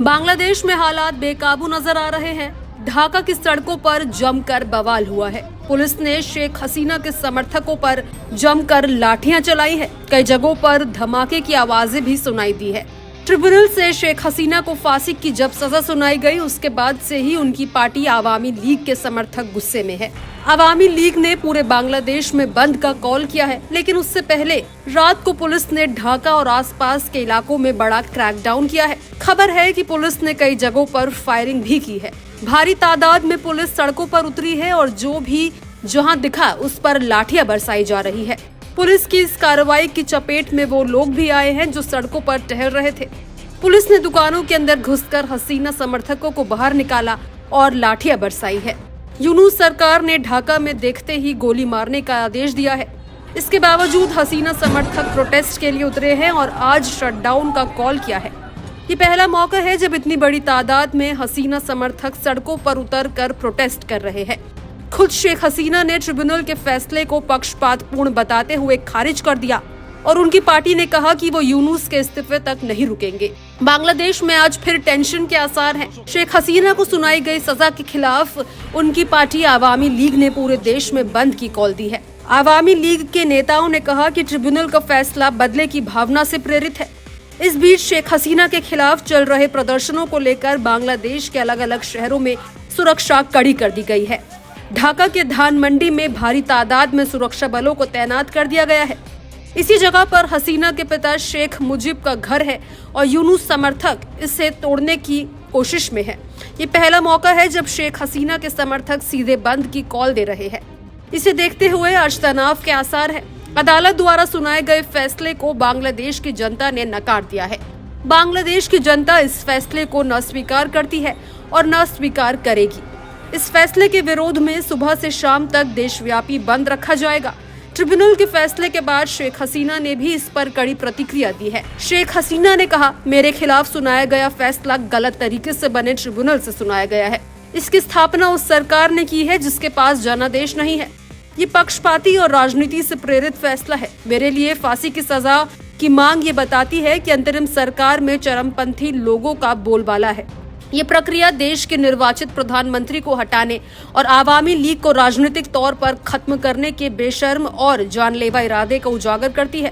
बांग्लादेश में हालात बेकाबू नजर आ रहे हैं। ढाका की सड़कों पर जमकर बवाल हुआ है। पुलिस ने शेख हसीना के समर्थकों पर जमकर लाठियां चलाई है। कई जगहों पर धमाके की आवाजें भी सुनाई दी है। ट्रिब्यूनल से शेख हसीना को फांसी की जब सजा सुनाई गई, उसके बाद से ही उनकी पार्टी आवामी लीग के समर्थक गुस्से में है। आवामी लीग ने पूरे बांग्लादेश में बंद का कॉल किया है, लेकिन उससे पहले रात को पुलिस ने ढाका और आसपास के इलाकों में बड़ा क्रैकडाउन किया है। खबर है कि पुलिस ने कई जगहों पर फायरिंग भी की है। भारी तादाद में पुलिस सड़कों पर उतरी है और जो भी जहां दिखा उस पर लाठियां बरसाई जा रही है। पुलिस की इस कार्रवाई की चपेट में वो लोग भी आए हैं जो सड़कों पर टहल रहे थे। पुलिस ने दुकानों के अंदर घुसकर हसीना समर्थकों को बाहर निकाला और लाठियां बरसाई है। यूनुस सरकार ने ढाका में देखते ही गोली मारने का आदेश दिया है। इसके बावजूद हसीना समर्थक प्रोटेस्ट के लिए उतरे हैं और आज शटडाउन का कॉल किया है। ये पहला मौका है जब इतनी बड़ी तादाद में हसीना समर्थक सड़कों पर उतरकर प्रोटेस्ट कर रहे हैं। खुद शेख हसीना ने ट्रिब्यूनल के फैसले को पक्षपातपूर्ण बताते हुए खारिज कर दिया और उनकी पार्टी ने कहा कि वो यूनुस के इस्तीफे तक नहीं रुकेंगे। बांग्लादेश में आज फिर टेंशन के आसार हैं। शेख हसीना को सुनाई गई सजा के खिलाफ उनकी पार्टी आवामी लीग ने पूरे देश में बंद की कॉल दी है। आवामी लीग के नेताओं ने कहा कि ट्रिब्यूनल का फैसला बदले की भावना से प्रेरित है। इस बीच शेख हसीना के खिलाफ चल रहे प्रदर्शनों को लेकर बांग्लादेश के अलग अलग शहरों में सुरक्षा कड़ी कर दी गई है। ढाका के धान मंडी में भारी तादाद में सुरक्षा बलों को तैनात कर दिया गया है। इसी जगह पर हसीना के पिता शेख मुजीब का घर है और यूनुस समर्थक इसे तोड़ने की कोशिश में है। ये पहला मौका है जब शेख हसीना के समर्थक सीधे बंद की कॉल दे रहे हैं। इसे देखते हुए आज तनाव के आसार है। अदालत द्वारा सुनाए गए फैसले को बांग्लादेश की जनता ने नकार दिया है। बांग्लादेश की जनता इस फैसले को न स्वीकार करती है और न स्वीकार करेगी। इस फैसले के विरोध में सुबह से शाम तक देशव्यापी बंद रखा जाएगा। ट्रिब्यूनल के फैसले के बाद शेख हसीना ने भी इस पर कड़ी प्रतिक्रिया दी है। शेख हसीना ने कहा, मेरे खिलाफ सुनाया गया फैसला गलत तरीके से बने ट्रिब्यूनल से सुनाया गया है। इसकी स्थापना उस सरकार ने की है जिसके पास जनादेश नहीं है। ये पक्षपाती और राजनीति से प्रेरित फैसला है। मेरे लिए फांसी की सजा की मांग ये बताती है कि अंतरिम सरकार में चरमपंथी लोगों का बोलबाला है। ये प्रक्रिया देश के निर्वाचित प्रधानमंत्री को हटाने और आवामी लीग को राजनीतिक तौर पर खत्म करने के बेशर्म और जानलेवा इरादे को उजागर करती है।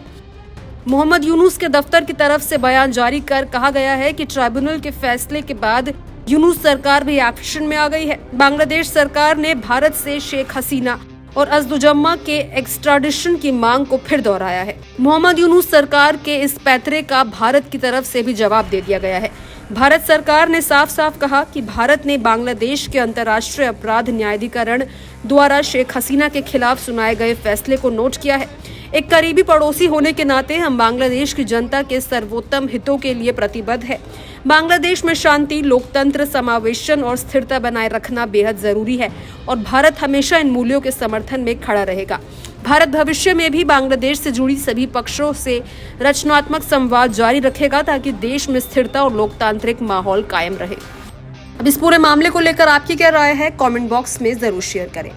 मोहम्मद यूनुस के दफ्तर की तरफ से बयान जारी कर कहा गया है कि ट्राइब्यूनल के फैसले के बाद यूनुस सरकार भी एक्शन में आ गई है। बांग्लादेश सरकार ने भारत से शेख हसीना और अज़दुज़म्मा के एक्स्ट्राडिशन की मांग को फिर दोहराया है। मोहम्मद यूनुस सरकार के इस पैतरे का भारत की तरफ से भी जवाब दे दिया गया है। भारत सरकार ने साफ साफ कहा कि भारत ने बांग्लादेश के अंतर्राष्ट्रीय अपराध न्यायाधिकरण द्वारा शेख हसीना के खिलाफ सुनाए गए फैसले को नोट किया है। एक करीबी पड़ोसी होने के नाते हम बांग्लादेश की जनता के सर्वोत्तम हितों के लिए प्रतिबद्ध है। बांग्लादेश में शांति, लोकतंत्र, समावेशन और स्थिरता बनाए रखना बेहद जरूरी है और भारत हमेशा इन मूल्यों के समर्थन में खड़ा रहेगा। भारत भविष्य में भी बांग्लादेश से जुड़ी सभी पक्षों से रचनात्मक संवाद जारी रखेगा ताकि देश में स्थिरता और लोकतांत्रिक माहौल कायम रहे। अब इस पूरे मामले को लेकर आपकी क्या राय है, कमेंट बॉक्स में जरूर शेयर करें।